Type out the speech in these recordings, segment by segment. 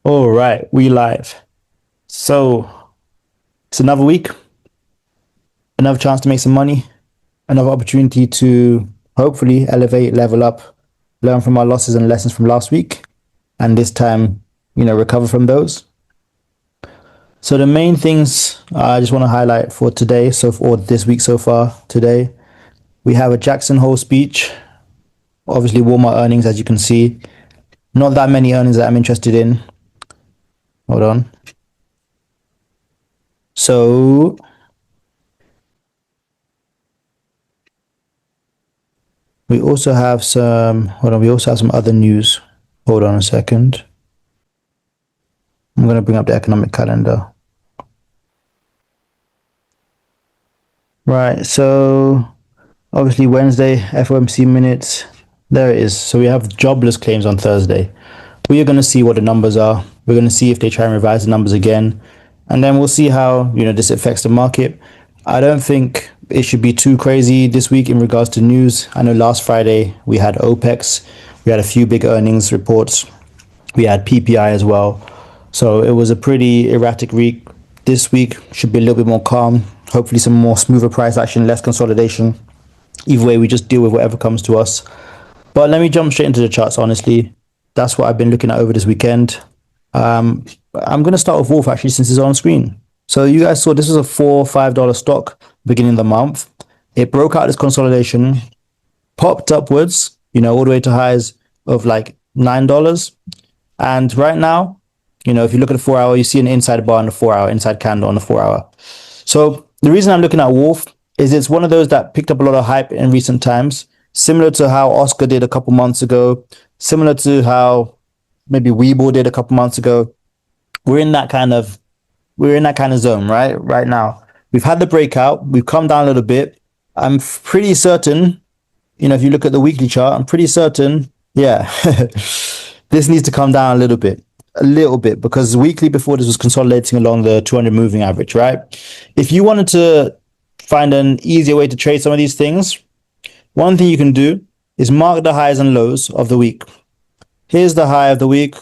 All right, we live. So it's another week, another chance to make some money, another opportunity to hopefully elevate, level up, learn from our losses and lessons from last week, and this time, recover from those. So the main things I just want to highlight for today, for this week so far, today, we have a Jackson Hole speech. Obviously, Walmart earnings, as you can see. Not that many earnings that I'm interested in. Hold on. So we also have some, hold on, we also have some other news. Hold on a second. I'm going to bring up the economic calendar. Right, so obviously Wednesday, FOMC minutes. There it is. So we have jobless claims on Thursday. We are going to see what the numbers are. We're going to see if they try and revise the numbers again. And then we'll see how, this affects the market. I don't think it should be too crazy this week in regards to news. I know last Friday we had OPEX. We had a few big earnings reports. We had PPI as well. So it was a pretty erratic week. This week should be a little bit more calm. Hopefully some more smoother price action, less consolidation. Either way, we just deal with whatever comes to us. But let me jump straight into the charts, honestly. That's what I've been looking at over this weekend. I'm going to start with Wolf actually since it's on screen. So you guys saw this was a $4-5 stock beginning of the month. It broke out this consolidation, popped upwards, all the way to highs of like $9. And right now, if you look at the 4 hour, you see an inside bar on the 4 hour, inside candle on the 4 hour. So the reason I'm looking at Wolf is it's one of those that picked up a lot of hype in recent times, similar to how Oscar did a couple months ago, similar to how maybe Webull did a couple months ago. We're in that kind of zone, right? Right now. We've had the breakout, we've come down a little bit. I'm pretty certain, if you look at the weekly chart, I'm pretty certain, yeah, this needs to come down a little bit, because weekly before this was consolidating along the 200 moving average, right? If you wanted to find an easier way to trade some of these things, one thing you can do is mark the highs and lows of the week. Here's the high of the week.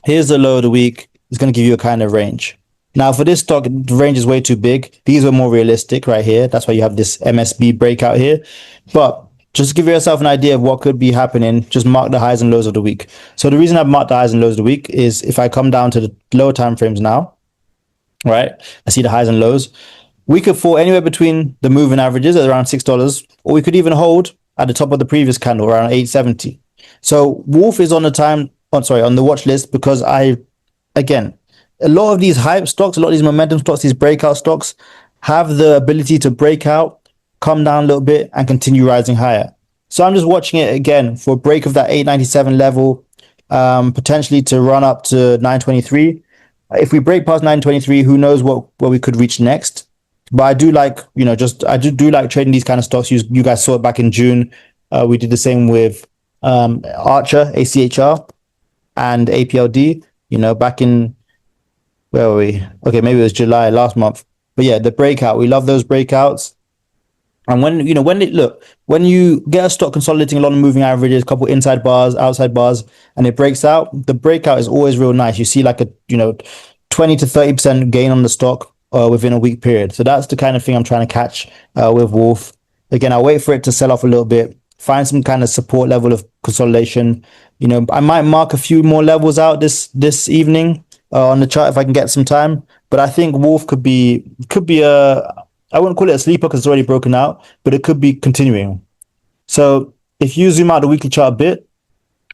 Here's the low of the week. It's going to give you a kind of range. Now, for this stock, the range is way too big. These are more realistic right here. That's why you have this MSB breakout here. But just to give yourself an idea of what could be happening, just mark the highs and lows of the week. So the reason I've marked the highs and lows of the week is if I come down to the lower time frames now, right, I see the highs and lows. We could fall anywhere between the moving averages at around $6, or we could even hold at the top of the previous candle around 870. So Wolf is on the watch list because again, a lot of these hype stocks, a lot of these momentum stocks, these breakout stocks have the ability to break out, come down a little bit, and continue rising higher. So I'm just watching it again for a break of that 897 level, potentially to run up to 923. If we break past 923, who knows what we could reach next. But I do like, I do like trading these kind of stocks. You guys saw it back in June. We did the same with Archer, ACHR, and APLD. Back in, where were we? Okay, maybe it was July last month. But yeah, the breakout. We love those breakouts. And when you get a stock consolidating a lot of moving averages, a couple inside bars, outside bars, and it breaks out, the breakout is always real nice. You see like a 20 to 30% gain on the stock within a week period. So that's the kind of thing I'm trying to catch with Wolf. Again, I'll wait for it to sell off a little bit, find some kind of support level of consolidation. I might mark a few more levels out this evening on the chart if I can get some time. But I think Wolf could be I wouldn't call it a sleeper because it's already broken out, but it could be continuing. So if you zoom out the weekly chart a bit,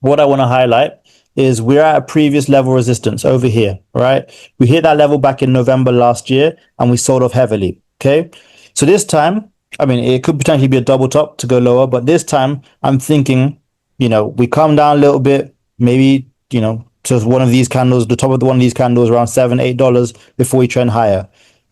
what I want to highlight is we're at a previous level resistance over here, right? We hit that level back in November last year and we sold off heavily, okay? So this time, I mean, it could potentially be a double top to go lower, but this time I'm thinking, we come down a little bit, maybe, to one of these candles, the top of one of these candles around $7-8 before we trend higher.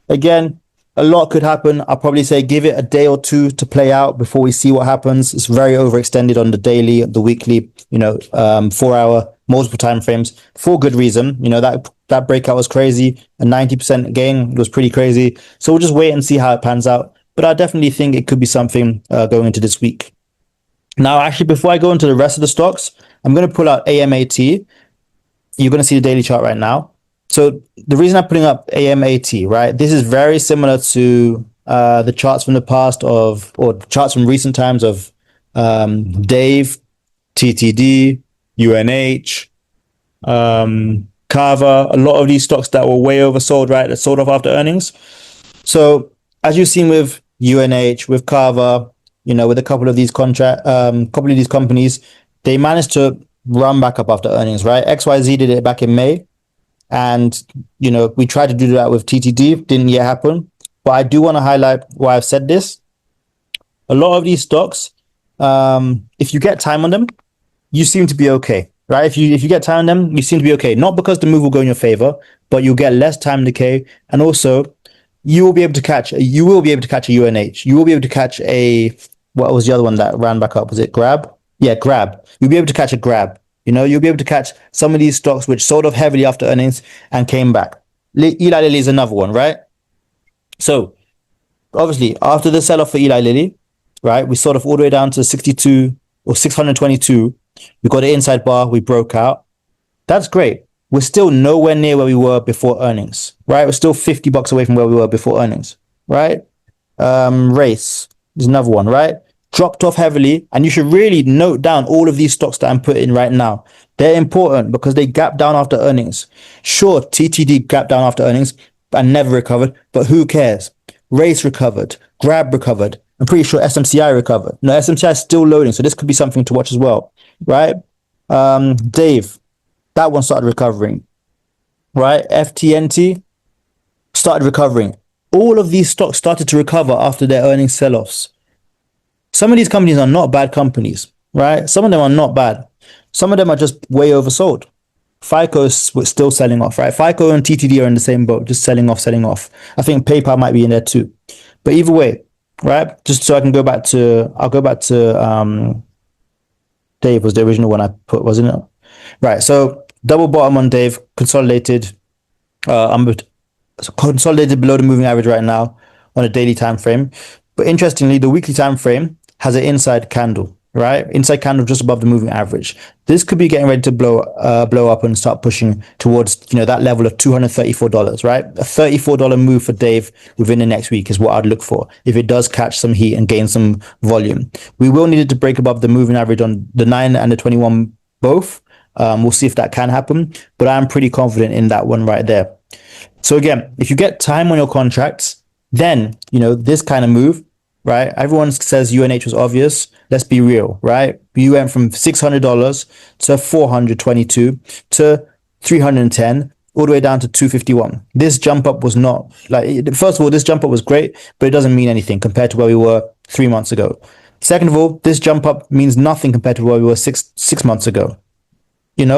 Again, a lot could happen. I'll probably say give it a day or two to play out before we see what happens. It's very overextended on the daily, the weekly, 4 hour, multiple time frames for good reason. That breakout was crazy. A 90% gain was pretty crazy. So we'll just wait and see how it pans out. But I definitely think it could be something going into this week. Now, actually, before I go into the rest of the stocks, I'm going to pull out AMAT. you're going to see the daily chart right now. So the reason I'm putting up AMAT, right? This is very similar to the charts from the past or charts from recent times of Dave, TTD, UNH, Carver, a lot of these stocks that were way oversold, right? That sold off after earnings. So as you've seen with UNH, with Carver, with a couple of these couple of these companies, they managed to run back up after earnings, right? XYZ did it back in May. And, we tried to do that with TTD, didn't yet happen. But I do want to highlight why I've said this. A lot of these stocks, if you get time on them, you seem to be okay, right? If you get time on them, you seem to be okay. Not because the move will go in your favor, but you'll get less time decay. And also, you will be able to catch a UNH. You will be able to catch what was the other one that ran back up? Was it Grab? Yeah, Grab. You'll be able to catch a Grab. You'll be able to catch some of these stocks which sold off heavily after earnings and came back. Eli Lilly is another one, right? So obviously after the sell-off for Eli Lilly, right, we sold off all the way down to 62 or 622. We got an inside bar, we broke out. That's great. We're still nowhere near where we were before earnings, right? We're still $50 away from where we were before earnings, right? Race is another one, right? Dropped off heavily, and you should really note down all of these stocks that I'm putting right now. They're important because they gapped down after earnings. Sure, TTD gapped down after earnings and never recovered, but who cares? Race recovered, Grab recovered. I'm pretty sure SMCI recovered. No, SMCI is still loading, so this could be something to watch as well, right? Dave, that one started recovering, right? FTNT started recovering. All of these stocks started to recover after their earnings sell-offs. Some of these companies are not bad companies, right? Some of them are not bad. Some of them are just way oversold. FICO is still selling off, right? FICO and TTD are in the same boat, just selling off. I think PayPal might be in there too. But either way, right? Just so I can I'll go back to Dave was the original one I put, wasn't it? Right. So double bottom on Dave, consolidated. Consolidated below the moving average right now on a daily time frame. But interestingly, the weekly time frame has an inside candle, right? Inside candle just above the moving average. This could be getting ready to blow up and start pushing towards that level of $234, right? A $34 move for Dave within the next week is what I'd look for if it does catch some heat and gain some volume. We will need it to break above the moving average on the 9 and the 21 both. We'll see if that can happen, but I'm pretty confident in that one right there. So again, if you get time on your contracts, then this kind of move, right? Everyone says UNH was obvious. Let's be real, right? You went from $600 to $422 to $310, all the way down to $251. This jump up was not first of all, this jump up was great, but it doesn't mean anything compared to where we were 3 months ago. Second of all, this jump up means nothing compared to where we were six months ago. In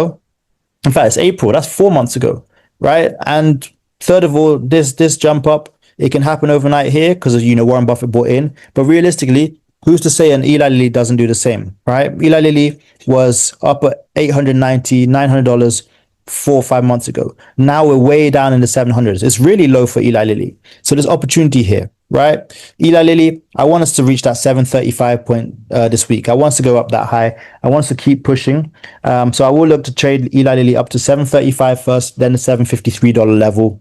fact, it's April. That's 4 months ago, right? And third of all, this jump up, it can happen overnight here because Warren Buffett bought in. But realistically, who's to say an Eli Lilly doesn't do the same, right? Eli Lilly was up at $890, $900 4 or 5 months ago. Now we're way down in the 700s. It's really low for Eli Lilly. So there's opportunity here, right? Eli Lilly, I want us to reach that 735 point this week. I want us to go up that high. I want us to keep pushing. So I will look to trade Eli Lilly up to 735 first, then the $753 level.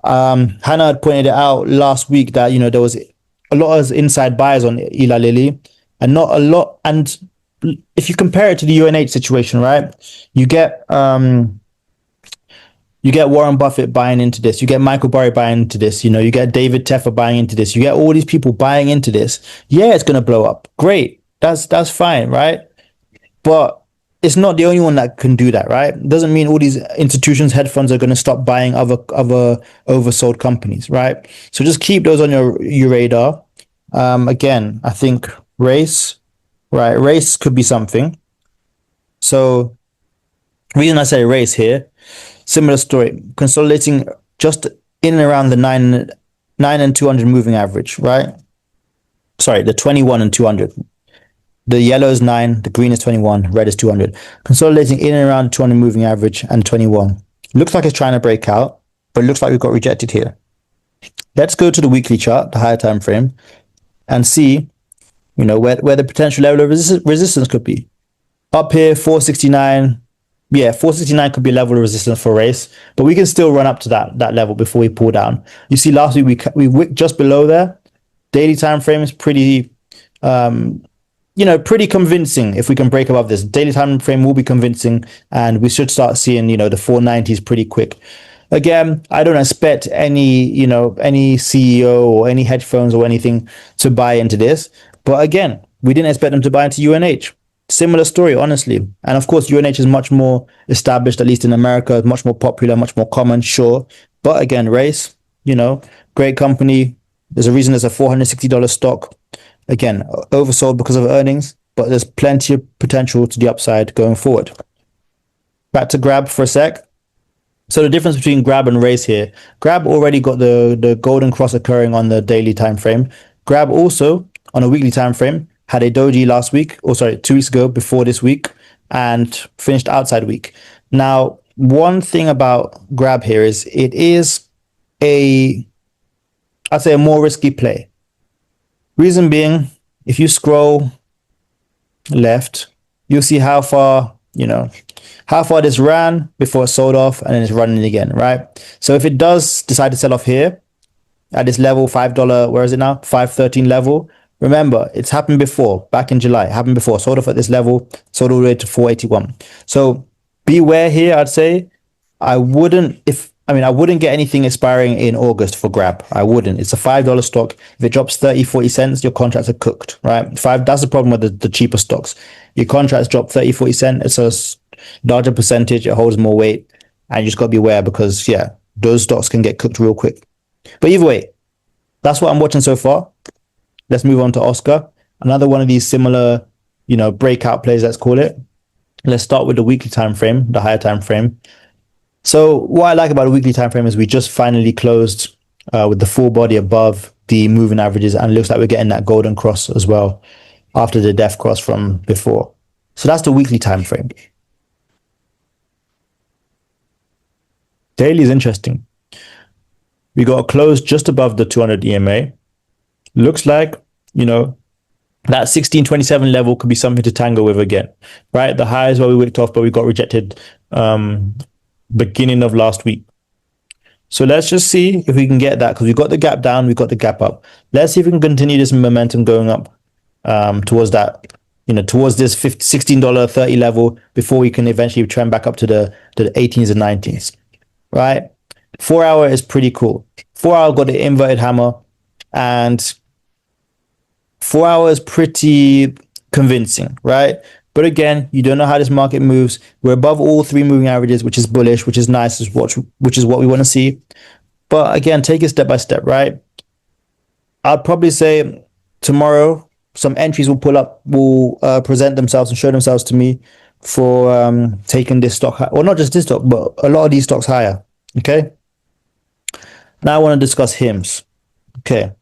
Hannah had pointed it out last week that there was a lot of inside buyers on Eli Lilly, and not a lot. And if you compare it to the UNH situation, right, you get Warren Buffett buying into this, you get Michael Burry buying into this, you get David Teffer buying into this, you get all these people buying into this. Yeah, it's gonna blow up. Great, that's fine, right? But it's not the only one that can do that, right? It doesn't mean all these institutions, hedge funds are going to stop buying other oversold companies, right? So just keep those on your radar. Again, I think race could be something. So reason I say race here, similar story, consolidating just in and around the 9 and 200 moving average, right? Sorry, the 21 and 200. The yellow is 9, the green is 21, red is 200. Consolidating in and around 200 moving average and 21. Looks like it's trying to break out, but it looks like we've got rejected here. Let's go to the weekly chart, the higher time frame, and see, where the potential level of resistance could be. Up here, 469, Yeah, 469 could be a level of resistance for race, but we can still run up to that level before we pull down. You see, last week we wicked just below there. Daily time frame is pretty, pretty convincing. If we can break above this, daily time frame will be convincing, and we should start seeing, the 490s pretty quick. Again, I don't expect any CEO or any hedge funds or anything to buy into this. But again, we didn't expect them to buy into UNH. Similar story, honestly. And of course, UNH is much more established, at least in America, much more popular, much more common, sure. But again, Race, great company. There's a reason there's a $460 stock. Again, oversold because of earnings, but there's plenty of potential to the upside going forward. Back to Grab for a sec. So the difference between Grab and Race here, Grab already got the golden cross occurring on the daily time frame. Grab also, on a weekly time frame, had a doji last week, 2 weeks ago before this week, and finished outside week. Now, one thing about Grab here is it is I'd say a more risky play. Reason being, if you scroll left, you'll see how far this ran before it sold off, and then it's running again, right? So if it does decide to sell off here at this level, $5, where is it now? 513 level. Remember, it's happened before, back in July. It happened before, sold off at this level, sold all the way to 481. So beware here, I'd say. I wouldn't get anything expiring in August for Grab. I wouldn't. It's a $5 stock. If it drops 30, 40 cents, your contracts are cooked, right? That's the problem with the cheaper stocks. Your contracts drop 30, 40 cents. It's a larger percentage. It holds more weight. And you just got to be aware because, those stocks can get cooked real quick. But either way, that's what I'm watching so far. Let's move on to Oscar. Another one of these similar, breakout plays, let's call it. Let's start with the weekly time frame, the higher time frame. So what I like about the weekly time frame is we just finally closed with the full body above the moving averages, and it looks like we're getting that golden cross as well after the death cross from before. So that's the weekly time frame. Daily is interesting. We got a close just above the 200 EMA. Looks like, that 1627 level could be something to tangle with again, right? The high is where we wicked off, but we got rejected beginning of last week. So let's just see if we can get that, because we got the gap down, we got the gap up. Let's see if we can continue this momentum going up towards that, towards this $16.30 level before we can eventually trend back up to the 18s and 19s, right? 4 hour is pretty cool. 4 hour got the inverted hammer, and 4 hours pretty convincing, right? But again, you don't know how this market moves. We're above all three moving averages, which is bullish, which is nice, which is what we want to see. But again, take it step by step, right? I'd probably say tomorrow some entries will present themselves and show themselves to me for taking this stock high. Well, not just this stock, but a lot of these stocks higher. Okay. Now I want to discuss HIMS. Okay.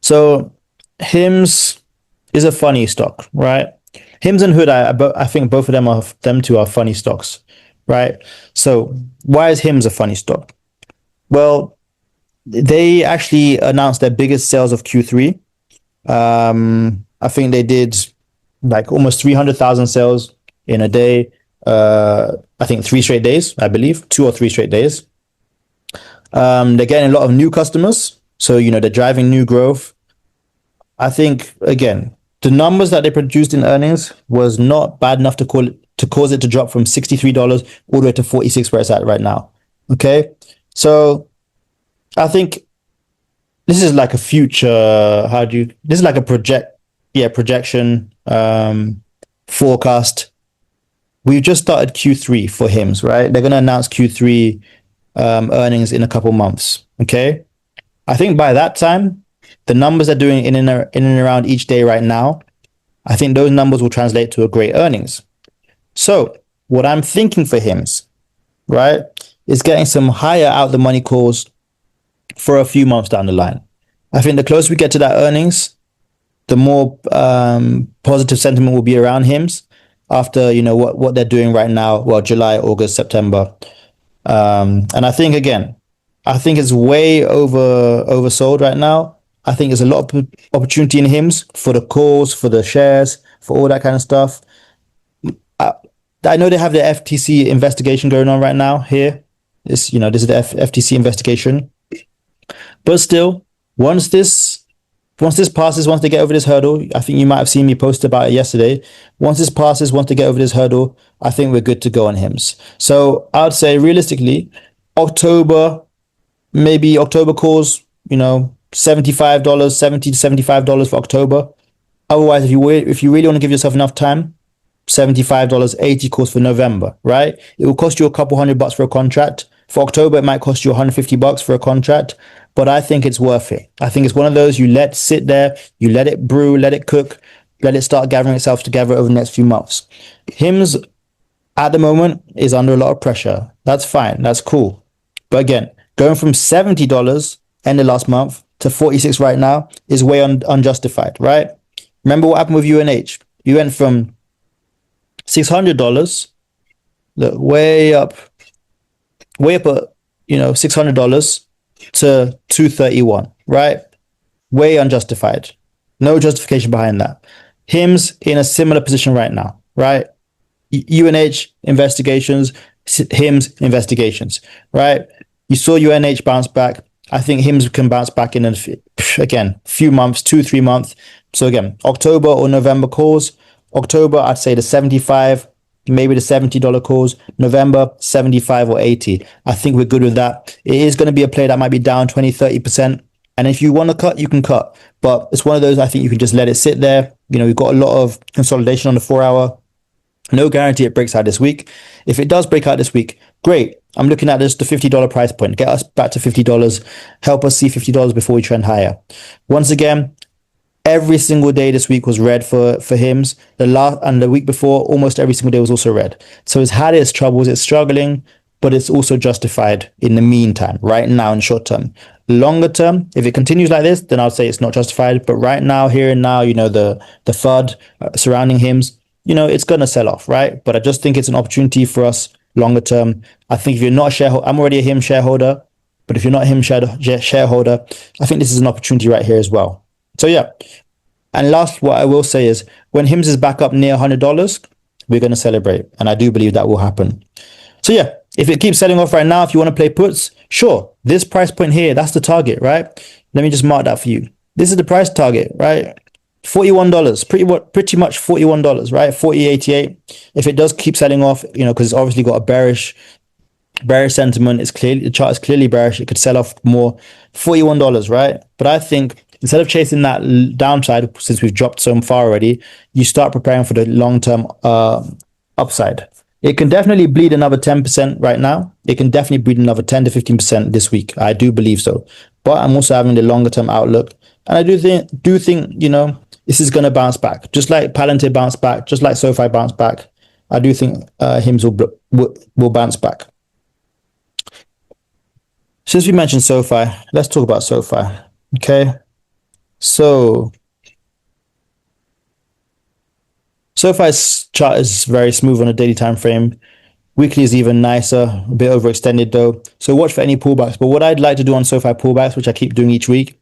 So HIMS is a funny stock, right? HIMS and Hood, I think both of them two are funny stocks, right? So why is HIMS a funny stock? Well, they actually announced their biggest sales of Q3. I think they did like almost 300,000 sales in a day. I think 3 straight days, I believe, 2 or 3 straight days. They're getting a lot of new customers. So, they're driving new growth. I think, again, the numbers that they produced in earnings was not bad enough to cause it to drop from $63 all the way to $46 where it's at right now. Okay. So I think this is like a future, this is like a projection, forecast. We've just started Q3 for HIMS, right? They're going to announce Q3 earnings in a couple months. Okay. I think by that time, the numbers they're doing in and around each day right now, I think those numbers will translate to a great earnings. So what I'm thinking for HIMS, right, is getting some higher out the money calls for a few months down the line. I think the closer we get to that earnings, the more positive sentiment will be around HIMS after, what they're doing right now. Well, July, August, September. And I think, again, it's way oversold right now. I think there's a lot of opportunity in HIMS for the calls, for the shares, for all that kind of stuff. I know they have the FTC investigation going on right now here. This is the FTC investigation. But still, once this passes, once they get over this hurdle, I think you might have seen me post about it yesterday. Once this passes, once they get over this hurdle, I think we're good to go on HIMS. So I would say realistically, October, maybe October calls, $75, $70 to $75 for October. Otherwise, if you really want to give yourself enough time, $75, 80 calls for November, right? It will cost you a couple $100 for a contract. For October, it might cost you $150 for a contract, but I think it's worth it. I think it's one of those you let sit there, you let it brew, let it cook, let it start gathering itself together over the next few months. HIMS at the moment is under a lot of pressure. That's fine. That's cool. But again, going from $70 end of last month to 46 right now is way unjustified, right? Remember what happened with UNH? You went from $600, look, way up at, $600 to 231, right? Way unjustified. No justification behind that. HIMS in a similar position right now, right? UNH investigations, HIMS investigations, right? You saw UNH bounce back. I think HIMS can bounce back in few months, 2-3 months. So again, October or November calls. October, I'd say the 75, maybe the $70 calls. November, 75 or 80. I think we're good with that. It is going to be a play that might be down 20-30%. And if you want to cut, you can cut. But it's one of those, I think you can just let it sit there. We've got a lot of consolidation on the 4-hour. No guarantee it breaks out this week. If it does break out this week, great. I'm looking at this, the $50 price point. Get us back to $50. Help us see $50 before we trend higher. Once again, every single day this week was red for HIMS. The week before, almost every single day was also red. So it's had its troubles, it's struggling, but it's also justified in the meantime, right now in short term. Longer term, if it continues like this, then I'll say it's not justified. But right now, here and now, the FUD surrounding HIMS, it's going to sell off, right? But I just think it's an opportunity for us longer term. I think if you're not a shareholder, I'm already a HIMS shareholder, but if you're not a HIMS shareholder, I think this is an opportunity right here as well. So yeah. And last, what I will say is when HIMS is back up near $100, we're going to celebrate. And I do believe that will happen. So yeah, if it keeps selling off right now, if you want to play puts, sure. This price point here, that's the target, right? Let me just mark that for you. This is the price target, right? $41, pretty much $41, right? 40.88. If it does keep selling off, because it's obviously got a bearish sentiment, the chart is clearly bearish. It could sell off more. $41, right? But I think instead of chasing that downside, since we've dropped so far already, you start preparing for the long-term upside. It can definitely bleed another 10% right now. It can definitely bleed another 10 to 15% this week. I do believe so. But I'm also having the longer-term outlook. And I do think, this is going to bounce back. Just like Palantir bounced back, just like SoFi bounced back. I do think HIMS will bounce back. Since we mentioned SoFi, let's talk about SoFi. Okay. So SoFi's chart is very smooth on a daily time frame. Weekly is even nicer, a bit overextended though. So watch for any pullbacks. But what I'd like to do on SoFi pullbacks, which I keep doing each week,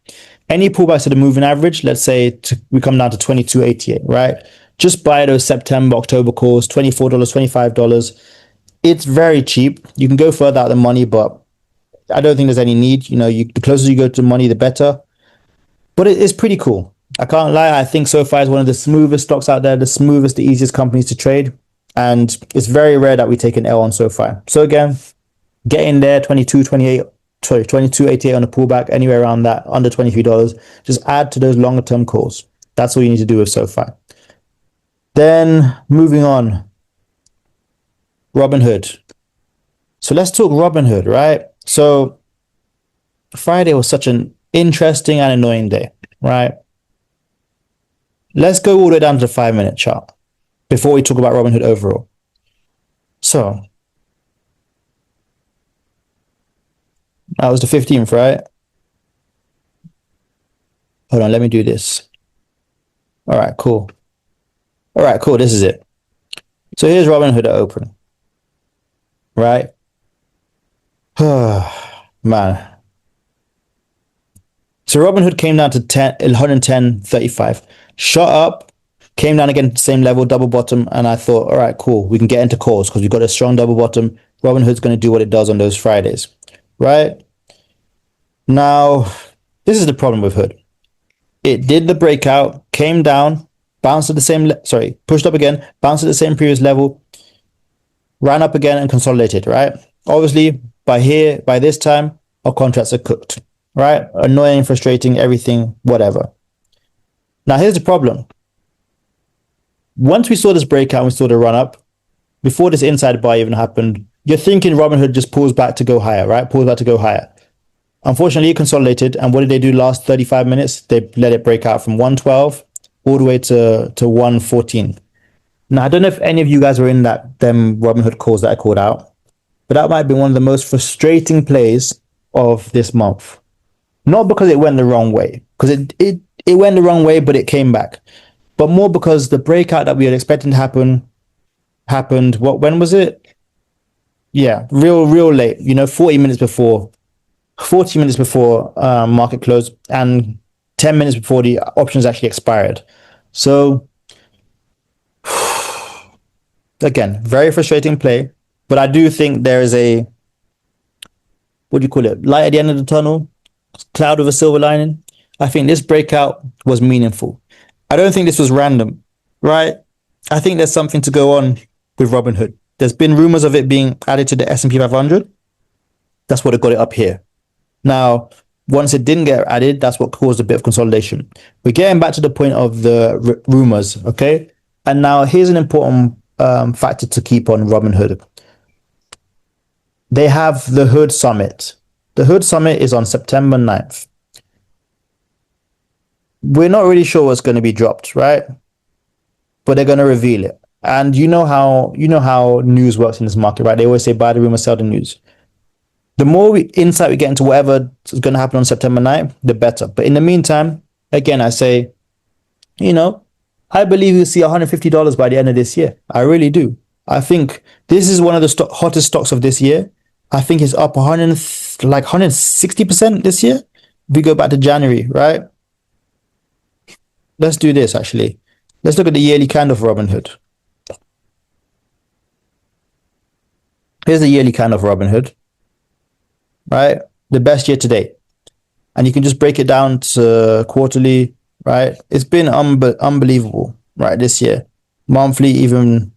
any pullbacks to the moving average, let's say we come down to 22.88, right? Just buy those September, October calls, $24, $25. It's very cheap. You can go further out the money, but I don't think there's any need. The closer you go to the money, the better. But it is pretty cool. I can't lie. I think SoFi is one of the smoothest stocks out there, the smoothest, the easiest companies to trade. And it's very rare that we take an L on SoFi. So again, get in there, 22.88 on a pullback, anywhere around that, under $23. Just add to those longer term calls. That's all you need to do with SoFi. Then moving on, Robinhood. So let's talk Robinhood, right? So Friday was such an interesting and annoying day, right? Let's go all the way down to the 5-minute chart before we talk about Robinhood overall. So that was the 15th, right? Hold on, let me do this. All right, cool. This is it. So here's Robinhood at open, right? Man. So Robinhood came down to 110.35, shot up, came down again to the same level, double bottom, and I thought, all right, cool, we can get into calls because we've got a strong double bottom. Robinhood's going to do what it does on those Fridays, right? Now, this is the problem with Hood. It did the breakout, came down, bounced at the same, pushed up again, bounced at the same previous level, ran up again and consolidated, right? Obviously, by this time, our contracts are cooked, right? Annoying, frustrating, everything, whatever. Now, here's the problem. Once we saw this breakout and we saw the run up, before this inside buy even happened, you're thinking Robinhood just pulls back to go higher, right? Pulls back to go higher. Unfortunately, it consolidated. And what did they do last 35 minutes? They let it break out from 112 all the way to 114. Now, I don't know if any of you guys were in them Robinhood calls that I called out, but that might be one of the most frustrating plays of this month. Not because it went the wrong way, because it went the wrong way, but it came back. But more because the breakout that we had expected to happen happened. When was it? Yeah, real late. 40 minutes before 40 minutes before market close and 10 minutes before the options actually expired. So again, very frustrating play, but I do think there is a, what do you call it, light at the end of the tunnel, cloud with a silver lining. I think this breakout was meaningful. I don't think this was random, right? I think there's something to go on with Robinhood. There's been rumors of it being added to the S&P 500. That's what got it up here. Now, once it didn't get added, that's what caused a bit of consolidation. We're getting back to the point of the rumors, okay? And now here's an important factor to keep on Robinhood. They have the Hood Summit. The Hood Summit is on September 9th. We're not really sure what's going to be dropped, right? But they're going to reveal it. And you know how news works in this market, right? They always say buy the rumor, sell the news. The more insight we get into whatever is going to happen on September 9th, the better. But in the meantime, again, I say, I believe we'll see $150 by the end of this year. I really do. I think this is one of the hottest stocks of this year. I think it's up 160% this year. We go back to January, right? Let's do this, actually. Let's look at the yearly candle for Robinhood. Here's the yearly candle for Robinhood, right? The best year to date. And you can just break it down to quarterly, right? It's been unbelievable, right, this year. Monthly even,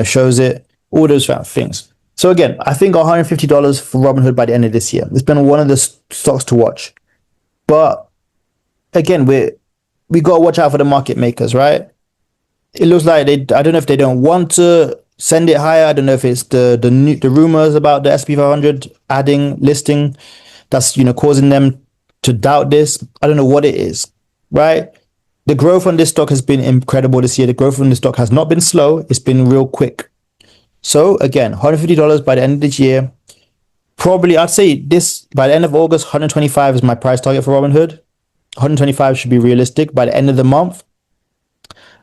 shows it. All those things. So again, I think $150 for Robinhood by the end of this year. It's been one of the stocks to watch. But again, we got to watch out for the market makers, right? It looks like I don't know if they don't want to send it higher. I don't know if it's the rumors about the S&P 500 listing that's causing them to doubt this. I don't know what it is, right? The growth on this stock has been incredible this year. The growth on this stock has not been slow. It's been real quick. So again, $150 by the end of this year. Probably, I'd say this by the end of August, 125 is my price target for Robinhood. 125 should be realistic by the end of the month.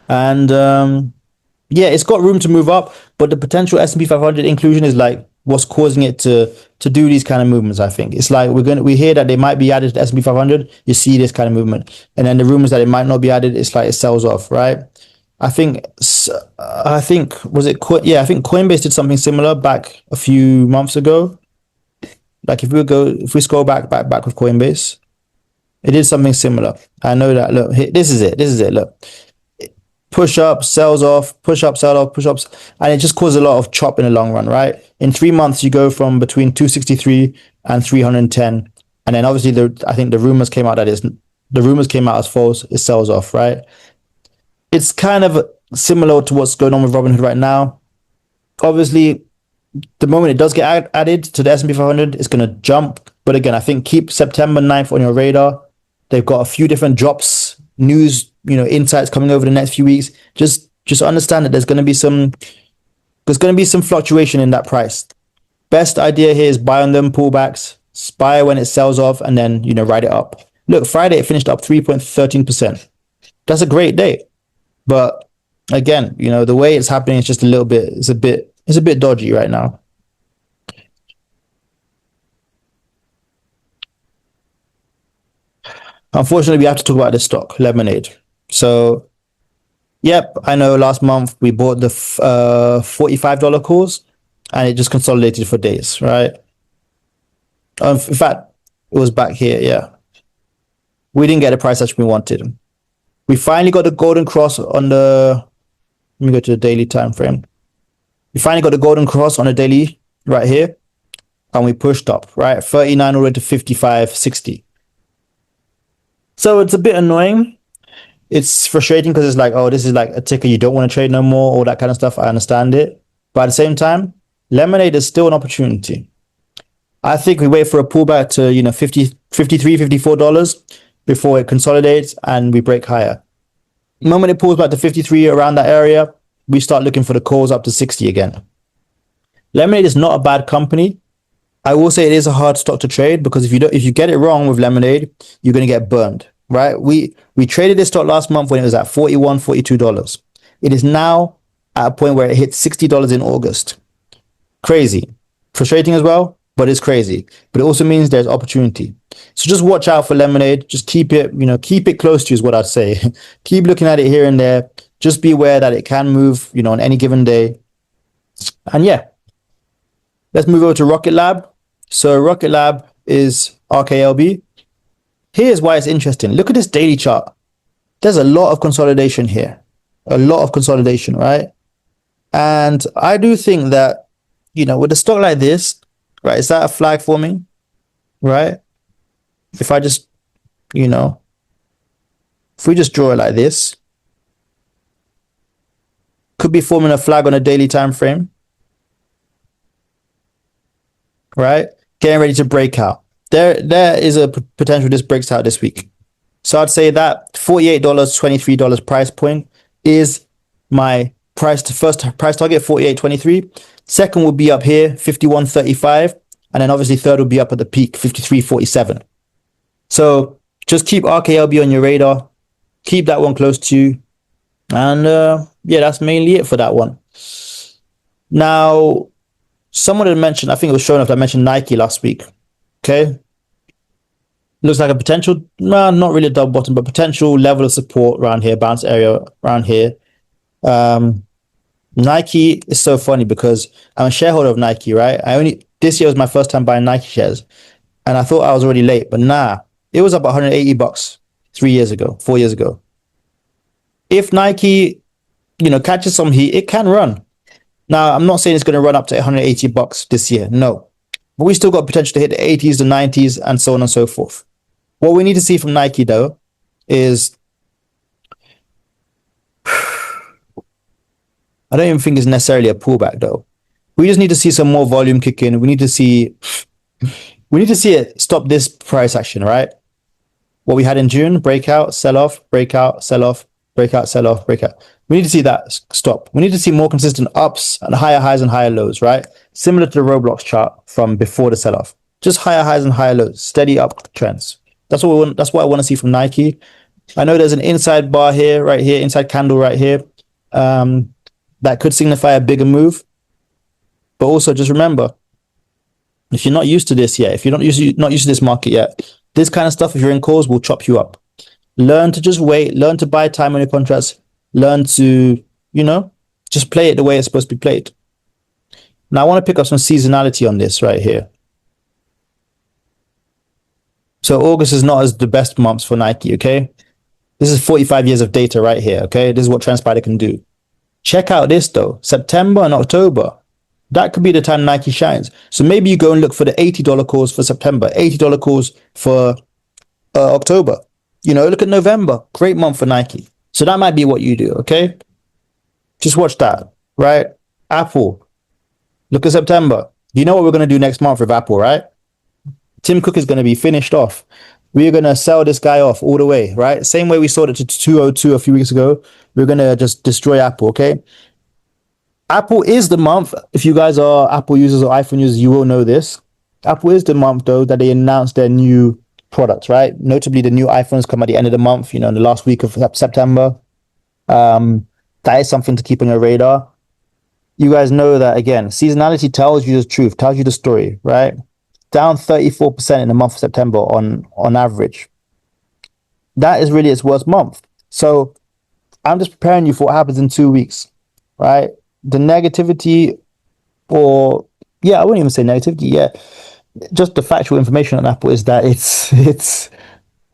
And yeah, it's got room to move up, but the potential S&P 500 inclusion is like what's causing it to do these kind of movements. I think it's like we hear that they might be added to the S&P 500. You see this kind of movement, and then the rumors that it might not be added, it's like it sells off, right? I think I think Coinbase did something similar back a few months ago. Like if we scroll back with Coinbase, it did something similar. I know that. Look, this is it. Look. Push up, sells off, push up, sell off, push ups, and it just causes a lot of chop in the long run, right? In 3 months, you go from between 263 and 310, and then obviously I think the rumors came out as false. It sells off, right? It's kind of similar to what's going on with Robinhood right now. Obviously, the moment it does get added to the S&P 500, it's going to jump. But again, I think keep September 9th on your radar. They've got a few different drops, news, insights coming over the next few weeks. Just understand that there's going to be some fluctuation in that price. Best idea here is buy on them pullbacks, buy when it sells off, and then ride it up. Look, Friday it finished up 3.13%. That's a great day, but again, the way it's happening is just it's a bit dodgy right now. Unfortunately, we have to talk about this stock, Lemonade. So Yep, I know last month we bought the $45 calls and it just consolidated for days, right? In fact, it was back here, yeah. We didn't get the price that we wanted. We finally got the golden cross on the, let me go to the daily time frame. We finally got the golden cross on the daily right here and we pushed up, right? 39 all the way to 55.60. So it's a bit annoying. It's frustrating because it's like, oh, this is like a ticker you don't want to trade no more, all that kind of stuff. I understand it. But at the same time, Lemonade is still an opportunity. I think we wait for a pullback to, 50, 53, $54 before it consolidates and we break higher. The moment it pulls back to 53 around that area, we start looking for the calls up to 60 again. Lemonade is not a bad company. I will say it is a hard stock to trade because if you get it wrong with Lemonade, you're going to get burned, right? We traded this stock last month when it was at $41, $42. It is now at a point where it hit $60 in August. Crazy. Frustrating as well, but it's crazy. But it also means there's opportunity. So just watch out for Lemonade. Just keep it close to you is what I'd say. Keep looking at it here and there. Just be aware that it can move, on any given day. And yeah, let's move over to Rocket Lab. So Rocket Lab is RKLB. Here's why it's interesting. Look at this daily chart. There's a lot of consolidation here. A lot of consolidation, right? And I do think that, with a stock like this, right, is that a flag for me? Right? If I just, if we just draw it like this, could be forming a flag on a daily time frame. Right? Getting ready to break out. There is a potential this breaks out this week. So I'd say that $48, $23 price point is my first price target, 48.23. Second will be up here, 51.35. And then obviously third will be up at the peak, 53.47. So just keep RKLB on your radar. Keep that one close to you. And yeah, that's mainly it for that one. Now, someone had mentioned, I think it was showing up, I mentioned Nike last week. Okay. Looks like a potential, not really a double bottom, but potential level of support around here, bounce area around here. Nike is so funny because I'm a shareholder of Nike, right? This year was my first time buying Nike shares. And I thought I was already late, but it was up $180 4 years ago. If Nike, catches some heat, it can run. Now, I'm not saying it's going to run up to $180 this year. No. But we still got potential to hit the 80s, the 90s, and so on and so forth. What we need to see from Nike, though, is I don't even think it's necessarily a pullback, though. We just need to see some more volume kick in. We need to see it stop this price action, right? What we had in June, breakout, sell off, breakout, sell off, breakout, sell off, breakout. We need to see that stop. We need to see more consistent ups and higher highs and higher lows, right? Similar to the Roblox chart from before the sell-off. Just higher highs and higher lows, steady up trends. That's what I want to see from Nike. I know there's an inside bar here, right here, inside candle right here. That could signify a bigger move. But also just remember, if you're not used to this yet, if you're not used to this market yet, this kind of stuff, if you're in calls, will chop you up. Learn to just wait, learn to buy time on your contracts, learn to, just play it the way it's supposed to be played. Now I want to pick up some seasonality on this right here. So August is not as the best months for Nike, okay? This is 45 years of data right here, okay? This is what TrendSpider can do. Check out this though, September and October. That could be the time Nike shines. So maybe you go and look for the $80 calls for September, $80 calls for October. Look at November, great month for Nike. So that might be what you do, okay? Just watch that, right? Apple, look at September. You know what we're going to do next month with Apple, right? Tim Cook is going to be finished off. We're going to sell this guy off all the way, right? Same way we sold it to 202 a few weeks ago. We're going to just destroy Apple, okay? Apple is the month. If you guys are Apple users or iPhone users, you will know this. Apple is the month, though, that they announced their new products, right? Notably, the new iPhones come at the end of the month, in the last week of September. That is something to keep on your radar. You guys know that, again, seasonality tells you the truth, tells you the story, right? Down 34% in the month of September on average. That is really its worst month. So I'm just preparing you for what happens in 2 weeks, right? The negativity, or yeah, I wouldn't even say negativity. Yeah, just the factual information on Apple is that it's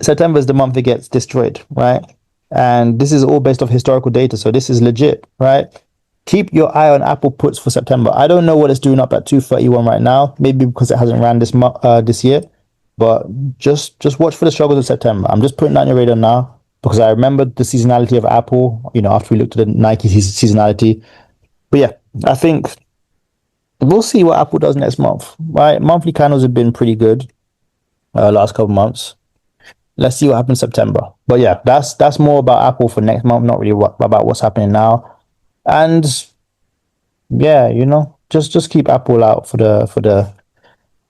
September is the month it gets destroyed, right? And this is all based off historical data, so this is legit, right? Keep your eye on Apple puts for September. I don't know what it's doing up at 231 right now. Maybe because it hasn't ran this year, but just watch for the struggles of September. I'm just putting that on your radar now because I remember the seasonality of Apple. After we looked at the Nike seasonality. But yeah, I think we'll see what Apple does next month. Right, monthly candles have been pretty good last couple months. Let's see what happens in September. But yeah, that's more about Apple for next month, not really about what's happening now. And yeah, just keep Apple out for the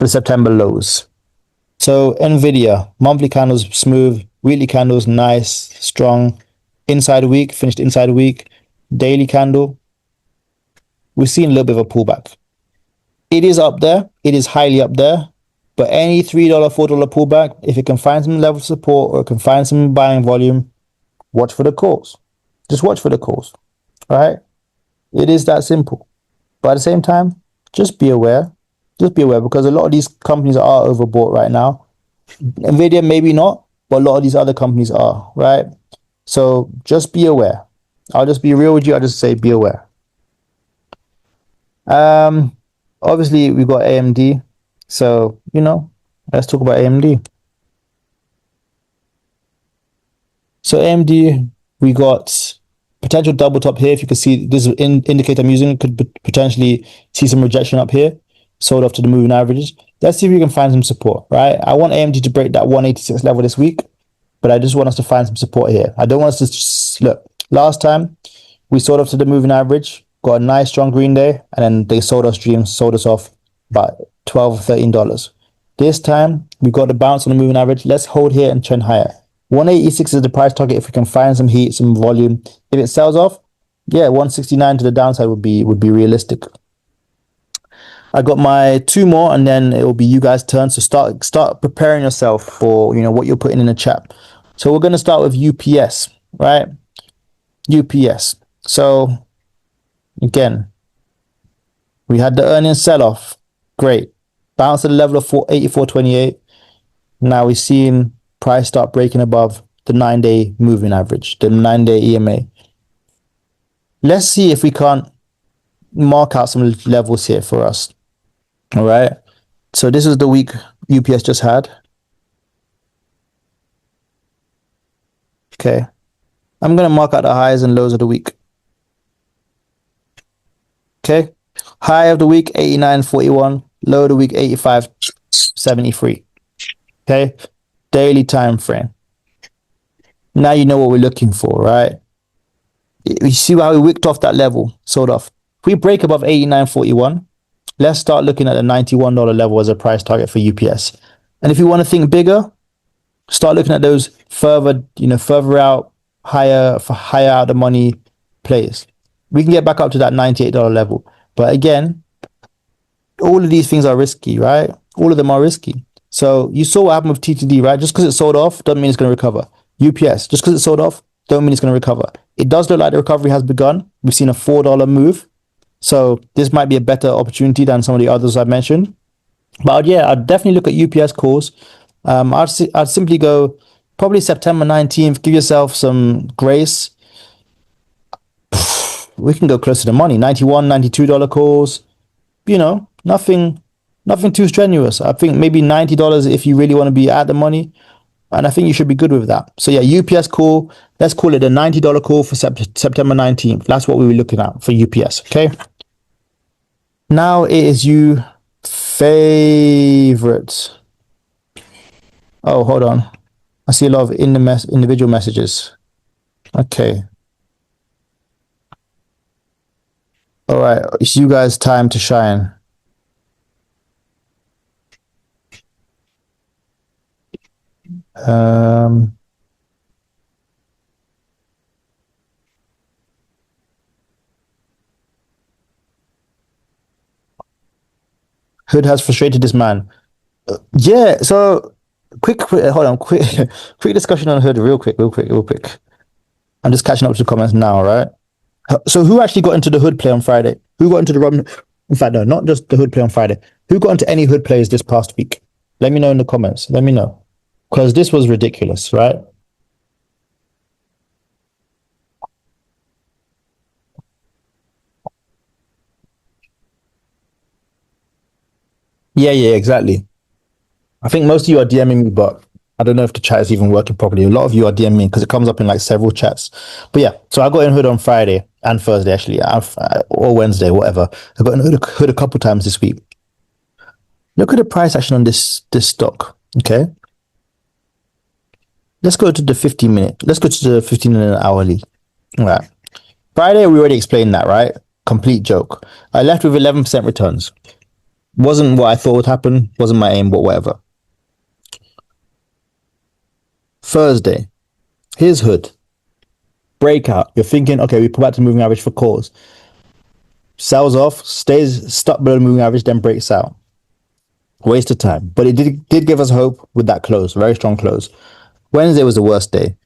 September lows. So Nvidia monthly candles smooth, weekly candles nice, strong. Inside week finished inside week. Daily candle, we've seen a little bit of a pullback. It is up there. It is highly up there. But any $3, $4 pullback, if it can find some level of support or it can find some buying volume, watch for the calls. Just watch for the calls. Right? It is that simple. But at the same time, just be aware. Just be aware because a lot of these companies are overbought right now. Nvidia maybe not, but a lot of these other companies are, right? So just be aware. I'll just be real with you. I'll just say be aware. Obviously we've got AMD. So, let's talk about AMD. So AMD, we got potential double top here. If you can see, this indicator I'm using could potentially see some rejection up here, sold off to the moving averages. Let's see if we can find some support, right? I want AMD to break that 186 level this week, but I just want us to find some support here. I don't want us to look. Last time we sold off to the moving average, got a nice strong green day, and then they sold us off about $12, $13. This time we got the bounce on the moving average. Let's hold here and trend higher. 186 is the price target if we can find some heat, some volume. If it sells off, yeah, 169 to the downside would be realistic. I got my two more, and then it will be you guys' turn. So start preparing yourself for what you're putting in the chat. So we're gonna start with UPS, right? UPS. So again, we had the earnings sell-off. Great. Bounce to the level of 84.28. Now we're seeing price start breaking above the 9-day moving average, the 9-day EMA. Let's see if we can't mark out some levels here for us. All right. So this is the week UPS just had. Okay. I'm going to mark out the highs and lows of the week. Okay. High of the week, 89.41. Low of the week, 85.73. Okay. Daily time frame. Now you know what we're looking for, right? You see how we wicked off that level, sold off. If we break above 89.41, let's start looking at the $91 level as a price target for UPS. And if you want to think bigger, start looking at those further out, higher out the money plays. We can get back up to that $98 level. But again, all of these things are risky, right? All of them are risky. So you saw what happened with TTD, right? Just because it sold off doesn't mean it's going to recover. UPS, just because it sold off, don't mean it's going to recover. It does look like the recovery has begun. We've seen a $4 move. So this might be a better opportunity than some of the others I've mentioned. But yeah, I'd definitely look at UPS calls. I'd simply go probably September 19th. Give yourself some grace. We can go close to the money. $91, $92 calls. Nothing too strenuous. I think maybe $90 if you really want to be at the money. And I think you should be good with that. So yeah, UPS call. Let's call it a $90 call for September 19th. That's what we were looking at for UPS. Okay. Now it is you favorites. Oh, hold on. I see a lot of individual messages. Okay. All right. It's you guys' time to shine. Hood has frustrated this man. Yeah. So quick, hold on. Quick discussion on Hood. Real quick. I'm just catching up to the comments now, right? So who actually got into the hood play on Friday? Who got into the Robin? In fact, no, not just the hood play on Friday. Who got into any hood plays this past week? Let me know in the comments. Let me know. Because this was ridiculous, right? Yeah, yeah, exactly. I think most of you are DMing me, but I don't know if the chat is even working properly. A lot of you are DMing me because it comes up in like several chats. But yeah, so I got in hood on Friday and Thursday actually, or Wednesday, whatever. I got in hood a couple times this week. Look at the price action on this stock. Okay, let's go to the 15 minute. Let's go to the 15 minute hourly. All right. Friday we already explained that, right? Complete joke. I left with 11% returns. Wasn't what I thought would happen. Wasn't my aim, but whatever. Thursday, here's hood. Breakout. You're thinking, okay, we pull back to moving average for calls. Sells off, stays stuck below the moving average, then breaks out. Waste of time. But it did give us hope with that close. Very strong close. Wednesday was the worst day.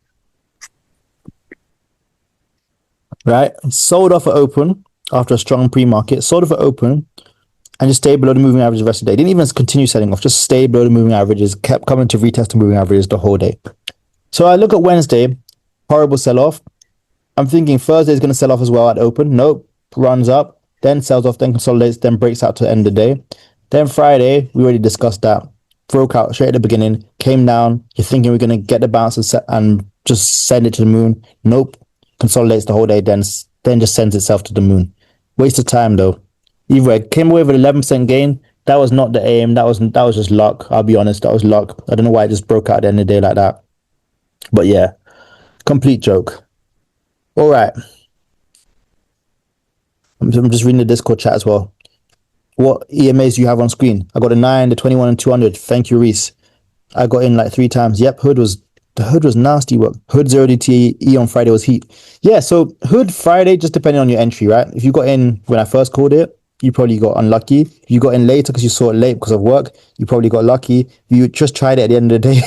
Right? Sold off at open after a strong pre-market. Sold off at open and just stayed below the moving average the rest of the day. Didn't even continue selling off. Just stayed below the moving averages. Kept coming to retest the moving averages the whole day. So I look at Wednesday. Horrible sell-off. I'm thinking Thursday is going to sell off as well at open. Nope. Runs up, then sells off, then consolidates, then breaks out to the end of the day. Then Friday, we already discussed that. Broke out straight at the beginning, came down. You're thinking we're going to get the bounce and just send it to the moon. Nope. Consolidates the whole day, then just sends itself to the moon. Waste of time though. Either way, came away with 11% gain. That was not the aim. That was just luck. I'll be honest. That was luck. I don't know why it just broke out at the end of the day like that. But yeah, complete joke. All right. I'm just reading the Discord chat as well. What EMAs do you have on screen? I got a 9, the 21, and 200. Thank you, Reese. I got in like 3 times. Yep, the hood was nasty work. Hood 0 DTE on Friday was heat. Yeah, so hood Friday, just depending on your entry, right? If you got in when I first called it, you probably got unlucky. If you got in later because you saw it late because of work, you probably got lucky. If you just tried it at the end of the day,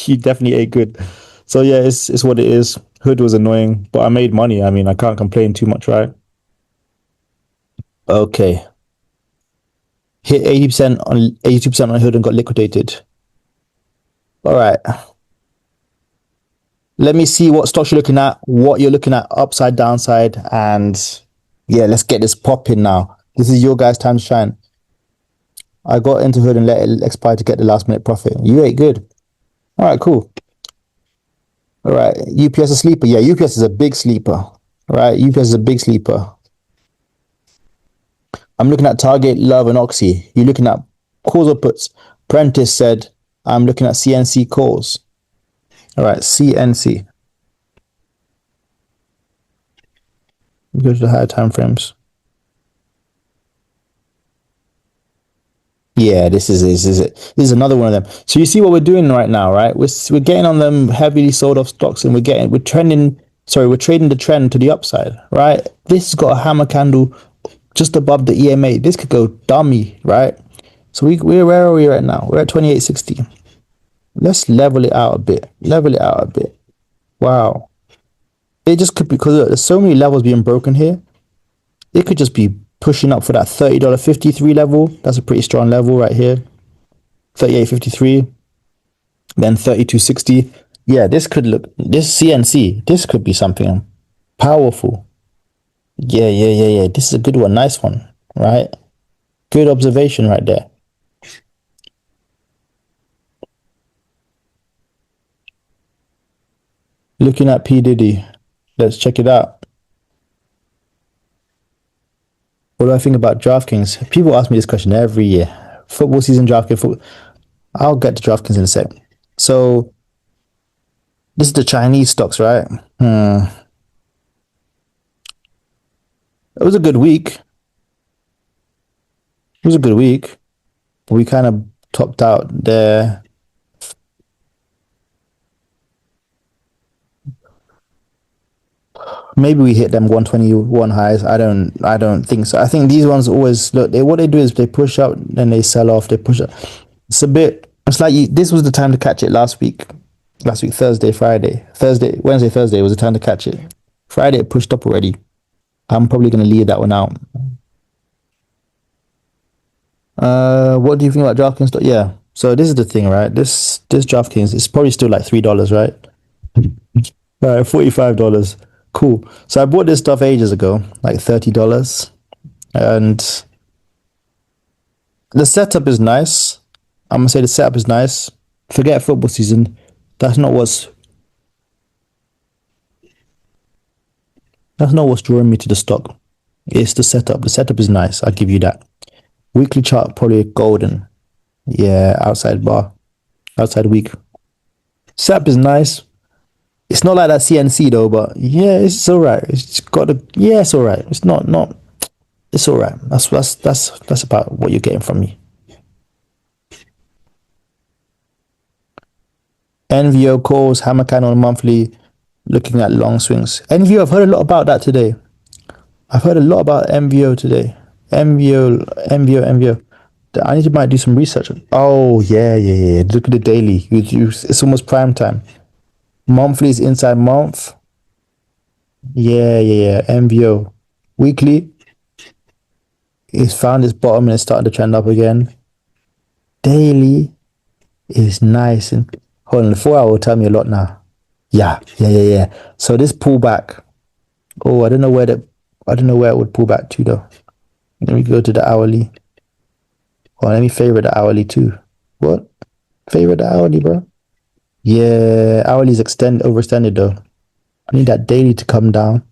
you definitely ate good. So yeah, it's what it is. Hood was annoying, but I made money. I mean, I can't complain too much, right? Okay. Hit 80% on 82% on hood and got liquidated. All right. Let me see what stocks you're looking at, what you're looking at, upside, downside, and yeah, let's get this popping now. This is your guys' time to shine. I got into hood and let it expire to get the last minute profit. You ate good. All right, cool. All right, UPS a sleeper. Yeah, UPS is a big sleeper. All right, UPS is a big sleeper. I'm looking at Target, Love, and Oxy. You're looking at calls or puts. Prentice said, I'm looking at CNC calls. All right, CNC. Go to the higher time frames. Yeah, this is it. This is another one of them. So you see what we're doing right now, right? We're getting on them heavily sold off stocks, and we're trading the trend to the upside, right? This has got a hammer candle just above the EMA. This could go dummy, right? So we're where are we right now? We're at 2860. Let's level it out a bit. Wow. It just could be because there's so many levels being broken here. It could just be pushing up for that $30.53 level. That's a pretty strong level right here. 38.53. Then 32.60. Yeah, this CNC. This could be something powerful. Yeah. This is a good one. Nice one. Right? Good observation right there. Looking at P. Diddy. Let's check it out. What do I think about DraftKings? People ask me this question every year. Football season, DraftKings. I'll get to DraftKings in a sec. So, this is the Chinese stocks, right? It was a good week. We kind of topped out there. Maybe we hit them 121 highs. I don't think so. I think these ones always look. What they do is they push out, then they sell off. They push up. It's a bit. It's like this was the time to catch it last week. Last week, Thursday, Friday. Thursday, Wednesday, Thursday was the time to catch it. Friday, it pushed up already. I'm probably going to leave that one out. What do you think about DraftKings? Yeah. So this is the thing, right? This DraftKings is probably still like $3, right? All right, $45. Cool. So I bought this stuff ages ago, like $30, and the setup is nice. I'm gonna say the setup is nice. Forget football season. That's not what's drawing me to the stock. It's the setup. The setup is nice. I'll give you that. Weekly chart probably golden. Yeah, outside week. Setup is nice. It's not like that CNC though, but yeah, it's alright. It's got a yeah, it's alright. It's not. It's alright. That's about what you're getting from me. NVO calls, hammer can on a monthly, looking at long swings. NVO, I've heard a lot about that today. I've heard a lot about MVO today. MVO. I need to might do some research. Oh yeah. Look at the daily. It's almost prime time. Monthly is inside month. Yeah. MVO. Weekly it's found its bottom and it's starting to trend up again. Daily is nice and hold on. The 4 hour will tell me a lot now. Yeah. So this pullback. Oh, I don't know where it would pull back to though. Let me go to the hourly. Oh, let me favorite the hourly too. What? Favorite the hourly, bro? Yeah, hourly's overextended though. I need that daily to come down.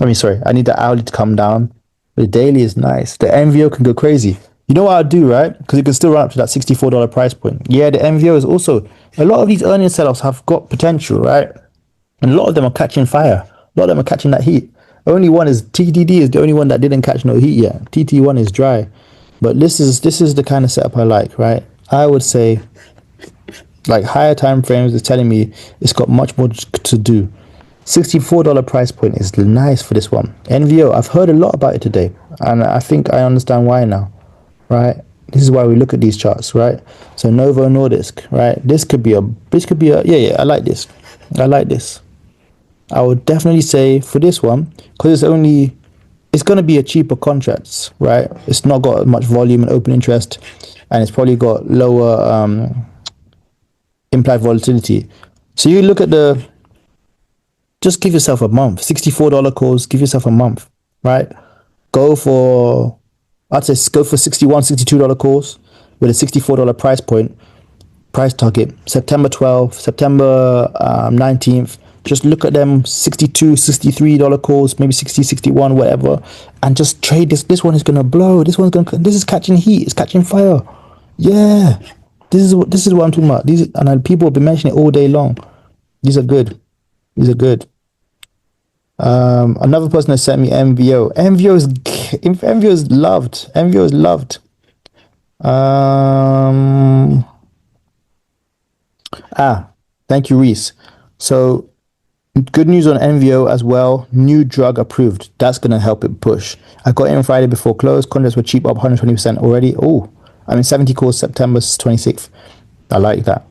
I need the hourly to come down. The daily is nice. The MVO can go crazy. You know what I'll do, right? Because it can still run up to that $64 price point. Yeah, the MVO is also a lot of these earning setups have got potential, right? And a lot of them are catching fire. A lot of them are catching that heat. Only one is TTD is the only one that didn't catch no heat yet. TT1 is dry. But this is the kind of setup I like, right? I would say like higher time frames is telling me it's got much more to do. $64 price point is nice for this one. NVO, I've heard a lot about it today, and I think I understand why now, right? This is why we look at these charts, right? So Novo Nordisk, right? This could be a yeah. I like this. I would definitely say for this one, because it's going to be a cheaper contracts, right? It's not got much volume and open interest, and it's probably got lower implied volatility. So you look at just give yourself a month. $64 calls, give yourself a month, right? I'd say go for $61, $62 calls with a $64 price target. September 12th, September 19th. Just look at them, $62, $63 calls, maybe 60, 61, whatever, and just trade this. This one is gonna blow. This is catching heat. It's catching fire. Yeah, this is what I'm talking about. People have been mentioning it all day long. These are good. Another person has sent me MVO. MVO is loved. Thank you, Reese. So good news on MVO as well. New drug approved. That's gonna help it push. I got in Friday before close. Contracts were cheap, up 120% already. 70 calls September 26th. I like that.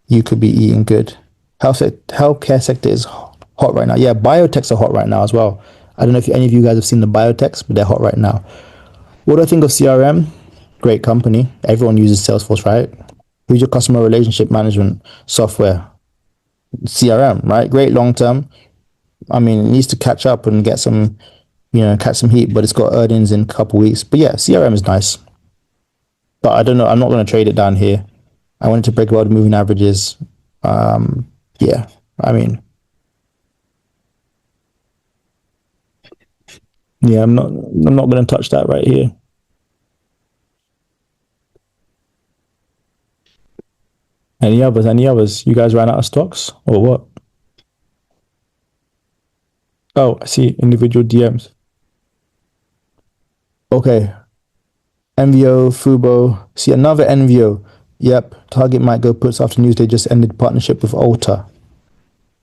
You could be eating good. Healthcare sector is hot right now. Yeah, biotechs are hot right now as well. I don't know if any of you guys have seen the biotechs, but they're hot right now. What do I think of CRM? Great company. Everyone uses Salesforce, right? Who's your customer relationship management software? CRM, right? Great long term. I mean, it needs to catch up and catch some heat, but it's got earnings in a couple weeks. But yeah, CRM is nice. But I don't know. I'm not going to trade it down here. I wanted to break about the moving averages. Yeah, I mean, yeah, I'm not going to touch that right here. Any others? You guys ran out of stocks or what? Oh, I see individual DMs. Okay. NVO, Fubo. See another NVO. Yep. Target might go puts after news they just ended partnership with Ulta.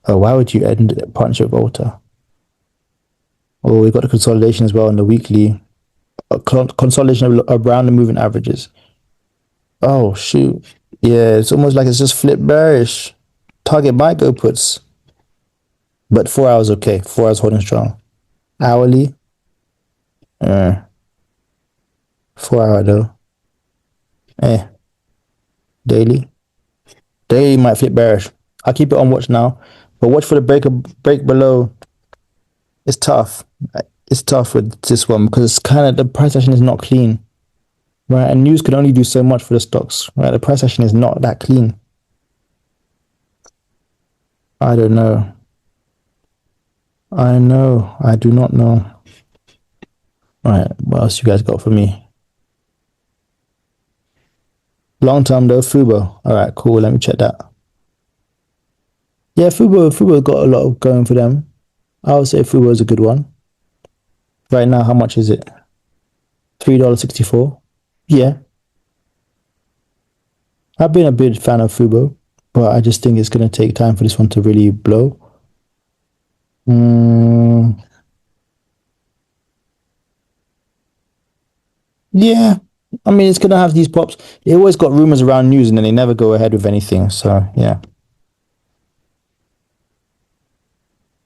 Oh, why would you end a partnership with Ulta? Oh, we got the consolidation as well in the weekly. Consolidation around the moving averages. Oh shoot. Yeah, it's almost like it's just flip bearish. Target might go puts, but 4 hours okay. 4 hours holding strong. Hourly, 4 hour though. Eh, daily. Daily might flip bearish. I'll keep it on watch now, but watch for the break below. It's tough. It's tough with this one because it's kind of the price action is not clean, right? And news can only do so much for the stocks, right? The price action is not that clean. I don't know. I know. I do not know. All right, what else you guys got for me? Long term though, Fubo. All right, cool. Let me check that. Yeah, Fubo got a lot of going for them. I would say Fubo is a good one. Right now, how much is it? $3.64. Yeah, I've been a big fan of Fubo, but I just think it's gonna take time for this one to really blow. Mm, yeah, I mean it's gonna have these pops. They always got rumors around news, and then they never go ahead with anything. So yeah.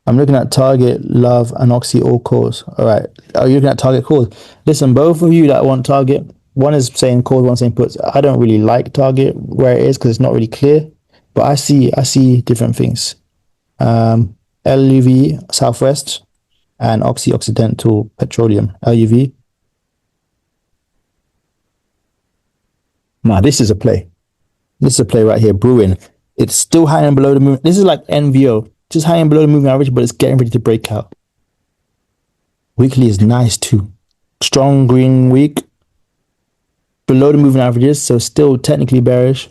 I'm looking at Target, Love, and Oxy all calls. All right. Are you looking at Target calls? Listen, both of you that want Target, one is saying calls, one saying puts. I don't really like Target where it is because it's not really clear. But I see different things. LUV Southwest and Oxy Occidental Petroleum LUV. Nah, this is a play. This is a play right here, brewing. It's still hanging below the moon. This is like NVO, just hanging below the moving average, but it's getting ready to break out. Weekly is nice too. Strong green week, below the moving averages, so still technically bearish.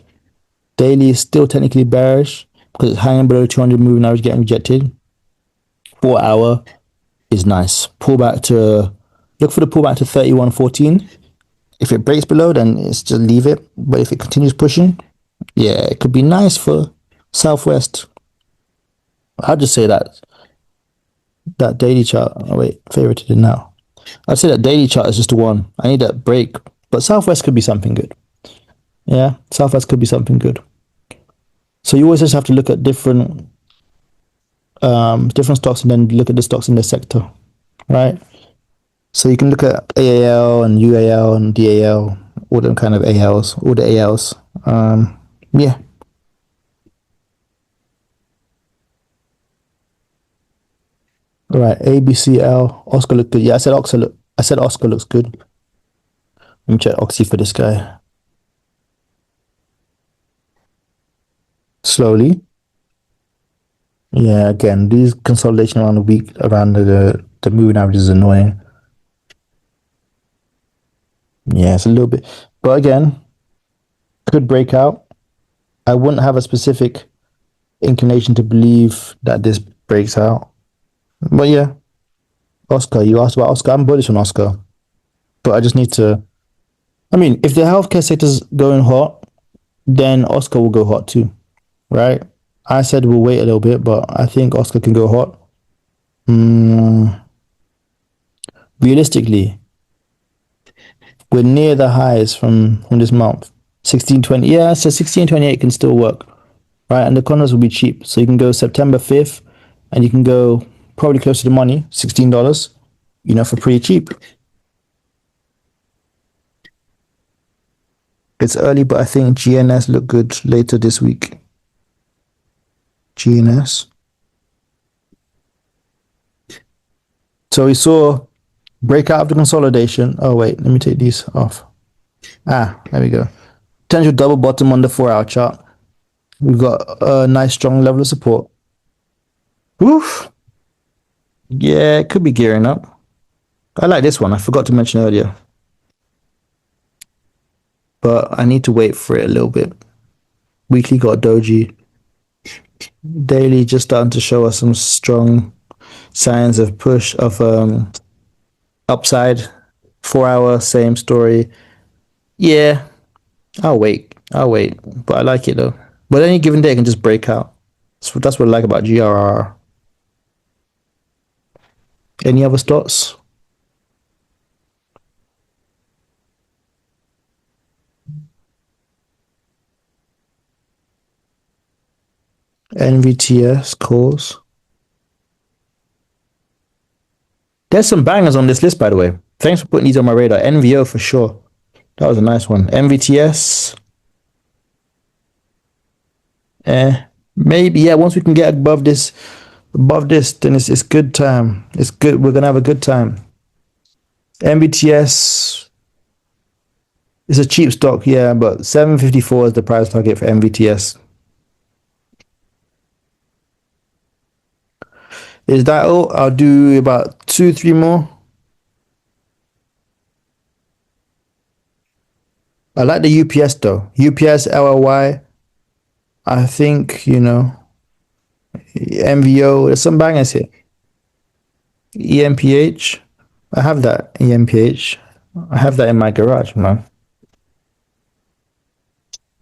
Daily is still technically bearish because it's hanging below the 200 moving average, getting rejected. 4 hour is nice. Pullback to look for the pullback to 31.14. If it breaks below, then it's just leave it. But if it continues pushing, yeah, it could be nice for Southwest. I'd just say that daily chart. Oh wait, favorited it now. I'd say that daily chart is just the one. I need that break, but Southwest could be something good. Yeah, Southwest could be something good. So you always just have to look at different stocks and then look at the stocks in the sector, right? So you can look at AAL and UAL and DAL, all them kind of ALs, all the ALs. Yeah. All right. ABCL. Oscar looked good. Yeah, I said Oscar looks good. Let me check Oxy for this guy. Slowly. Yeah. Again, these consolidation around the week around the moving average is annoying. Yeah, it's a little bit, but again, could break out. I wouldn't have a specific inclination to believe that this breaks out. But yeah, Oscar, you asked about Oscar. I'm bullish on Oscar, but I just need to. I mean, if the healthcare sector's going hot, then Oscar will go hot too, right? I said we'll wait a little bit, but I think Oscar can go hot. Mm, realistically, we're near the highs from this month. 1620. Yeah, so 1628 can still work, right? And the condos will be cheap. So you can go September 5th and you can go probably close to the money, $16, for pretty cheap. It's early, but I think GNS look good later this week. GNS. So we saw breakout of the consolidation. Oh, wait, let me take these off. There we go. Potential double bottom on the 4 hour chart. We've got a nice strong level of support. Oof. Yeah, it could be gearing up. I like this one. I forgot to mention earlier. But I need to wait for it a little bit. Weekly got Doji. Daily just starting to show us some strong signs of push of upside. 4 hour, same story. Yeah, I'll wait. But I like it though. But any given day it can just break out. So that's what I like about GRR. Any other stocks? NVTS calls. There's some bangers on this list, by the way. Thanks for putting these on my radar. NVO for sure. That was a nice one. MVTS. Maybe, yeah, once we can get above this, then it's good time. It's good. We're gonna have a good time. MVTS is a cheap stock, yeah, but 754 is the price target for MVTS. Is that all? I'll do about 2, 3 more. I like the UPS though. UPS, LLY. I think, MVO. There's some bangers here. EMPH. I have that EMPH. I have that in my garage, man.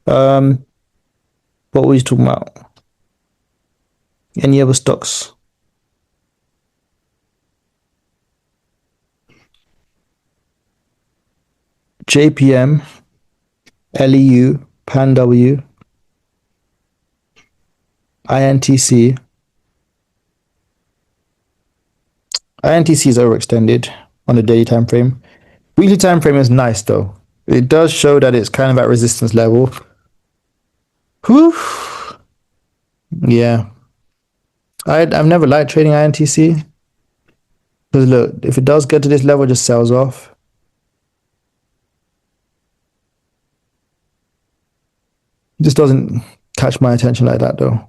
What were you talking about? Any other stocks? JPM, LEU, PanW, INTC. INTC is overextended on the daily time frame. Weekly time frame is nice though. It does show that it's kind of at resistance level. Whew. Yeah. I've never liked trading INTC. Because look, if it does get to this level, it just sells off. It just doesn't catch my attention like that though.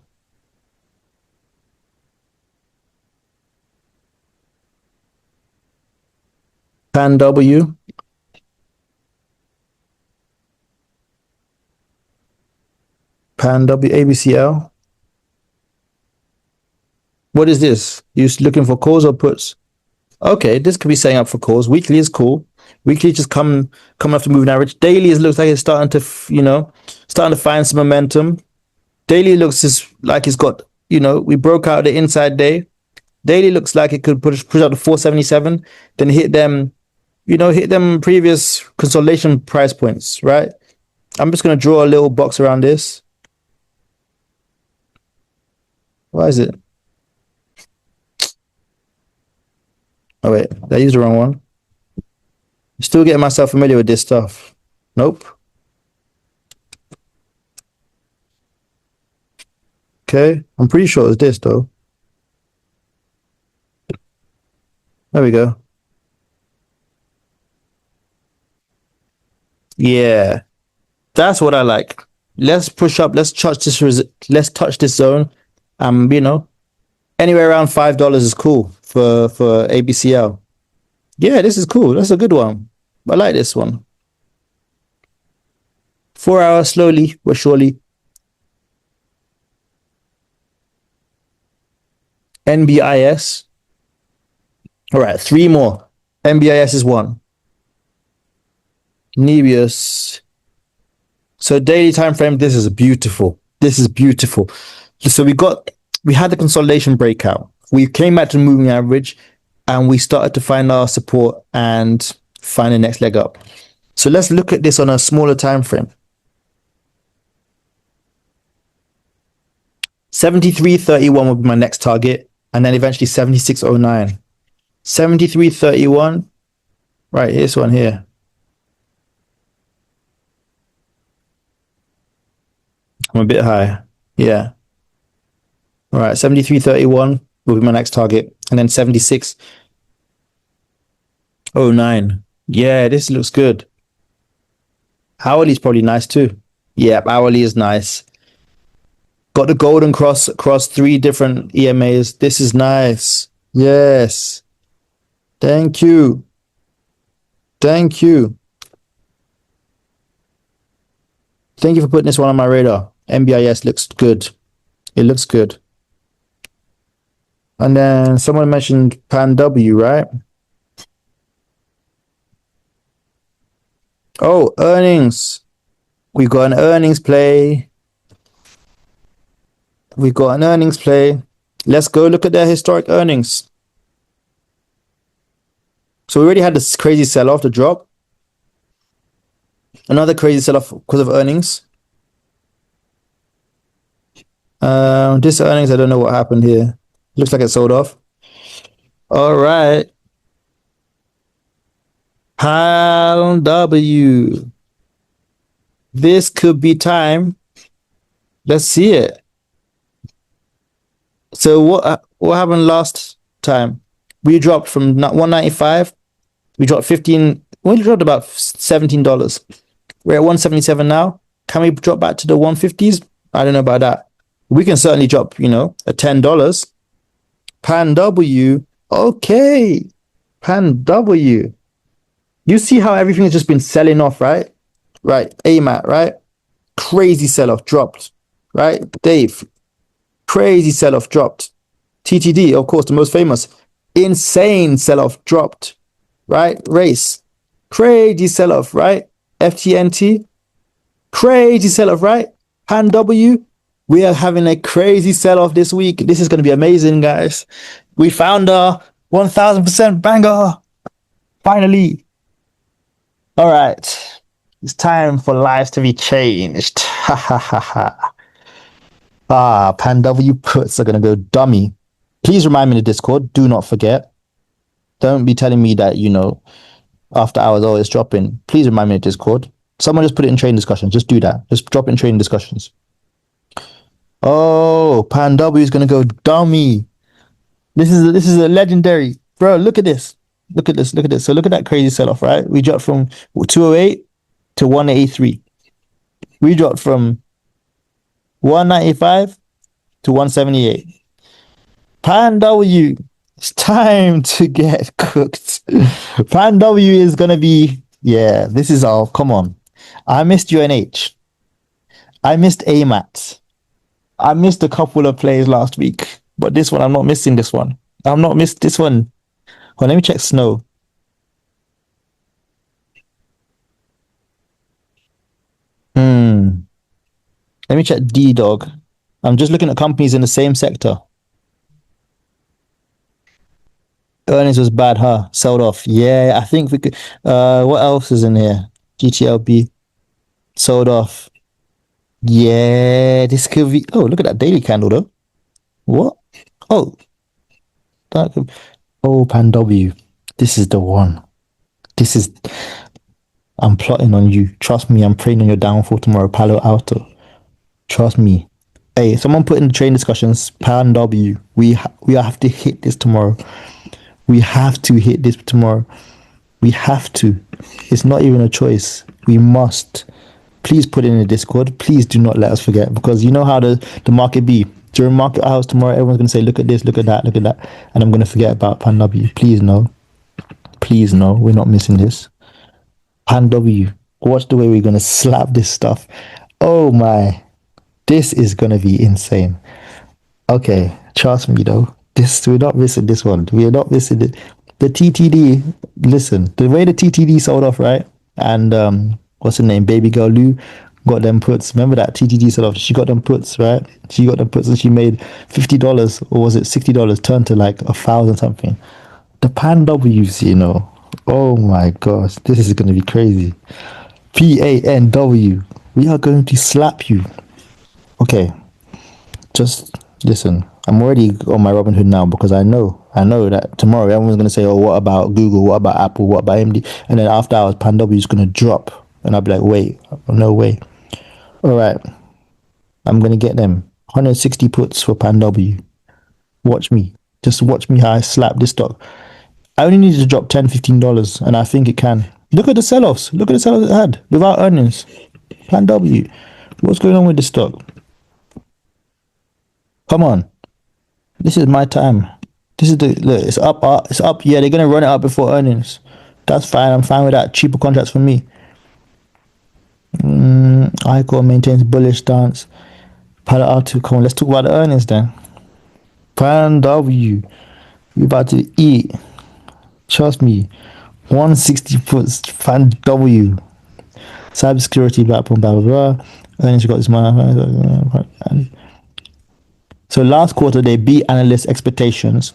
PanW. PanW, ABCL. What is this? You looking for calls or puts? Okay, this could be setting up for calls. Weekly is cool. Weekly just coming off the moving average. Daily is looks like it's starting to, starting to find some momentum. Daily looks like it's got, we broke out the inside day. Daily looks like it could push out to 477, then hit them, hit them previous consolidation price points, right? I'm just going to draw a little box around this. Why is it? Oh, wait, I used the wrong one. Still getting myself familiar with this stuff. Nope. Okay, I'm pretty sure it's this though. There we go. Yeah, that's what I like. Let's push up. Let's touch this zone. Anywhere around $5 is cool for ABCL. Yeah, this is cool. That's a good one. I like this one. 4 hours slowly but surely. NBIS. All right, 3 more. NBIS is 1. Nebius. So daily time frame. This is beautiful. This is beautiful. So we had the consolidation breakout. We came back to the moving average, and we started to find our support and find the next leg up. So let's look at this on a smaller time frame. 73.31 will be my next target, and then eventually 76.09. 73.31. Right, this one here. I'm a bit high. Yeah. All right, 73.31 will be my next target, and then 76.09. Yeah, this looks good. Hourly is probably nice too. Yeah, hourly is nice. Got the golden cross across 3 different EMAs. This is nice. Yes. Thank you. Thank you. Thank you for putting this one on my radar. NBIS looks good. It looks good. And then someone mentioned PanW, right? Oh, earnings. We got an earnings play. Let's go look at their historic earnings. So we already had this crazy sell-off, the drop. Another crazy sell-off because of earnings. This earnings, I don't know what happened here. Looks like it sold off. All right. Pound W. This could be time. Let's see it. So what happened last time? We dropped from 195. We dropped 15. We dropped about $17. We're at 177 now. Can we drop back to the 150s? I don't know about that. We can certainly drop, a $10. Pan W. Okay. Pan W. You see how everything has just been selling off, right? Right. AMAT, right? Crazy sell off dropped, right? Dave. Crazy sell off dropped. TTD, of course, the most famous. Insane sell off dropped, right? Race. Crazy sell off, right? FTNT. Crazy sell off, right? Pan W. We are having a crazy sell off this week. This is going to be amazing, guys. We found a 1000% banger. Finally. All right. It's time for lives to be changed. Ha ha ha ha. Pan W puts are going to go dummy. Please remind me in the Discord. Do not forget. Don't be telling me that, after hours, it's dropping. Please remind me in the Discord. Someone just put it in trading discussions. Just do that. Just drop it in trading discussions. Oh, Pan W is going to go dummy. This is a legendary. Bro, look at this. Look at this. Look at this. So look at that crazy sell-off, right? We dropped from 208 to 183. We dropped from 195 to 178. Pan W, it's time to get cooked. Pan W is going to be, this is all. Come on. I missed UNH. I missed AMAT. I missed a couple of plays last week, but this one, I'm not missing this one. I'm not missed this one. Well, let me check Snow. Let me check D-Dog. I'm just looking at companies in the same sector. Earnings was bad, huh? Sold off. Yeah, I think we could. What else is in here? GTLB sold off. Yeah, this could be. Oh, look at that daily candle though. What? Oh, that could. Oh, Pan W. This is the one. This is. I'm plotting on you. Trust me, I'm praying on your downfall tomorrow, Palo Alto. Trust me. Hey, someone put in the train discussions, Pan W. We have to hit this tomorrow. We have to hit this tomorrow. We have to. It's not even a choice. We must. Please put it in the Discord. Please do not let us forget, because you know how the market be. During market hours tomorrow, everyone's going to say, look at this, look at that, look at that. And I'm going to forget about Pan W. Please no. Please no. We're not missing this. Pan W. Watch the way we're going to slap this stuff. Oh my. This is going to be insane. Okay. Trust me though. We're not missing this one. We're not missing it. The TTD, listen, the way the TTD sold off, right? And what's her name? Baby girl Lou got them puts. Remember that TTD sold off? She got them puts, right? She got them puts and she made $50, or was it $60? Turned to like 1,000 something. The Pan W's, Oh my gosh, this is gonna be crazy. PANW. We are going to slap you. Okay. Just listen. I'm already on my Robinhood now, because I know that tomorrow everyone's gonna say, oh, what about Google? What about Apple? What about AMD? And then after hours, Pan W is gonna drop. And I'll be like, wait, no way. All right. I'm gonna get them 160 puts for Pan W. Watch me. Just watch me how I slap this stock. I only need to drop $10, $15, and I think it can. Look at the sell-offs. Look at the sell-offs it had without earnings. Pan W. What's going on with this stock? Come on. This is my time. This is look, it's up. It's up. Yeah, they're going to run it up before earnings. That's fine. I'm fine with that. Cheaper contracts for me. ICO maintains bullish stance. Palo Alto. Come on, let's talk about the earnings then. Pan W. We're about to eat. Trust me. 160 puts. Pan W. Cybersecurity platform, blah, blah, blah. Earnings got this money. So last quarter, they beat analyst expectations.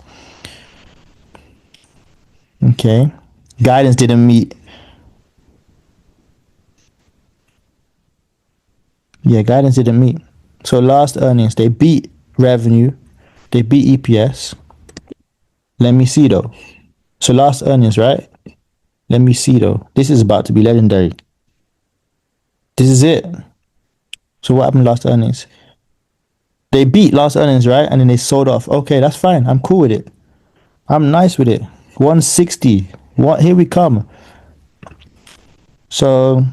Okay. Guidance didn't meet. Yeah, guidance didn't meet. So last earnings, they beat revenue, they beat EPS. Let me see though. So last earnings, right? Let me see though. This is about to be legendary. This is it. So what happened last earnings? They beat last earnings, right? And then they sold off. Okay, that's fine. I'm cool with it. I'm nice with it. 160. What? Here we come. So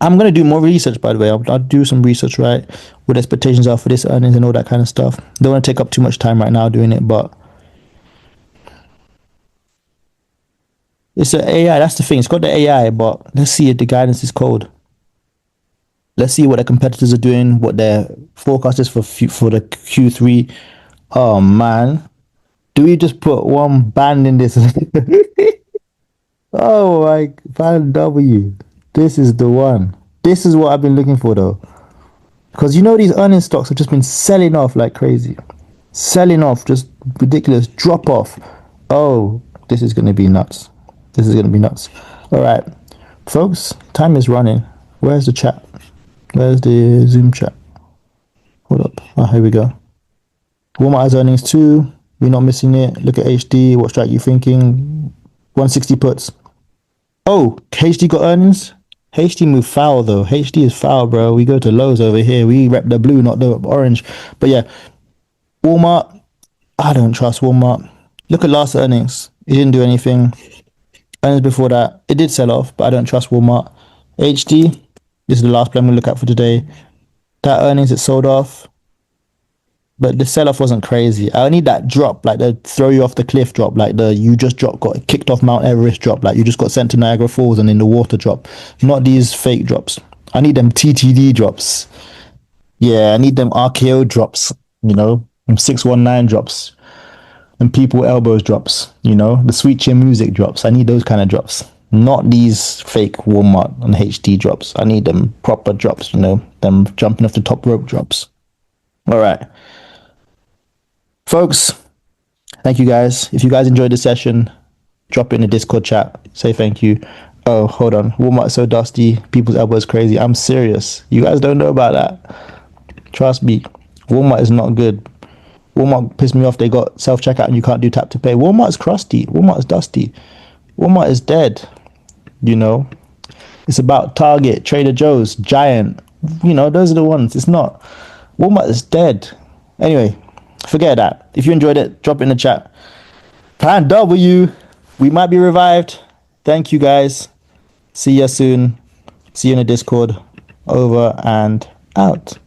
I'm gonna do more research, by the way. I'll do some research, right? What expectations are for this earnings and all that kind of stuff. Don't want to take up too much time right now doing it, but it's an AI. That's the thing. It's got the AI, but let's see if the guidance is cold. Let's see what the competitors are doing, what their forecast is for the Q3. Oh man, do we just put one band in this? Oh my, Fan W. This is the one. This is what I've been looking for though. Because you know these earnings stocks have just been selling off like crazy. Selling off, just ridiculous drop off. Oh, this is going to be nuts. This is going to be nuts. All right, folks, time is running. Where's the chat? Where's the Zoom chat? Hold up. Oh, here we go. Walmart has earnings too. We're not missing it. Look at HD. What strike you thinking? 160 puts. Oh, HD got earnings? HD moved foul though. HD is foul, bro. We go to lows over here. We rep the blue, not the orange. But yeah, Walmart. I don't trust Walmart. Look at last earnings. It didn't do anything. Earnings before that, it did sell off, but I don't trust Walmart. HD. This is the last play I'm gonna look at for today. That earnings, it sold off, but the sell off wasn't crazy. I need that drop, like the throw you off the cliff drop, like the you just got kicked off Mount Everest drop, like you just got sent to Niagara Falls and in the water drop. Not these fake drops. I need them TTD drops. Yeah, I need them RKO drops, you know, them 619 drops, and people elbows drops, you know, the sweet chin music drops. I need those kind of drops. Not these fake Walmart and HD drops. I need them proper drops, you know, them jumping off the top rope drops. All right. Folks, thank you guys. If you guys enjoyed the session, drop it in the Discord chat. Say thank you. Oh, hold on. Walmart's so dusty. People's elbows crazy. I'm serious. You guys don't know about that. Trust me. Walmart is not good. Walmart pissed me off. They got self-checkout and you can't do tap to pay. Walmart's crusty. Walmart's dusty. Walmart is dead. You know, it's about Target, Trader Joe's, Giant. You know, those are the ones. It's not. Walmart is dead. Anyway, forget that. If you enjoyed it, drop it in the chat. Plan W. We might be revived. Thank you guys. See ya soon. See you in the Discord. Over and out.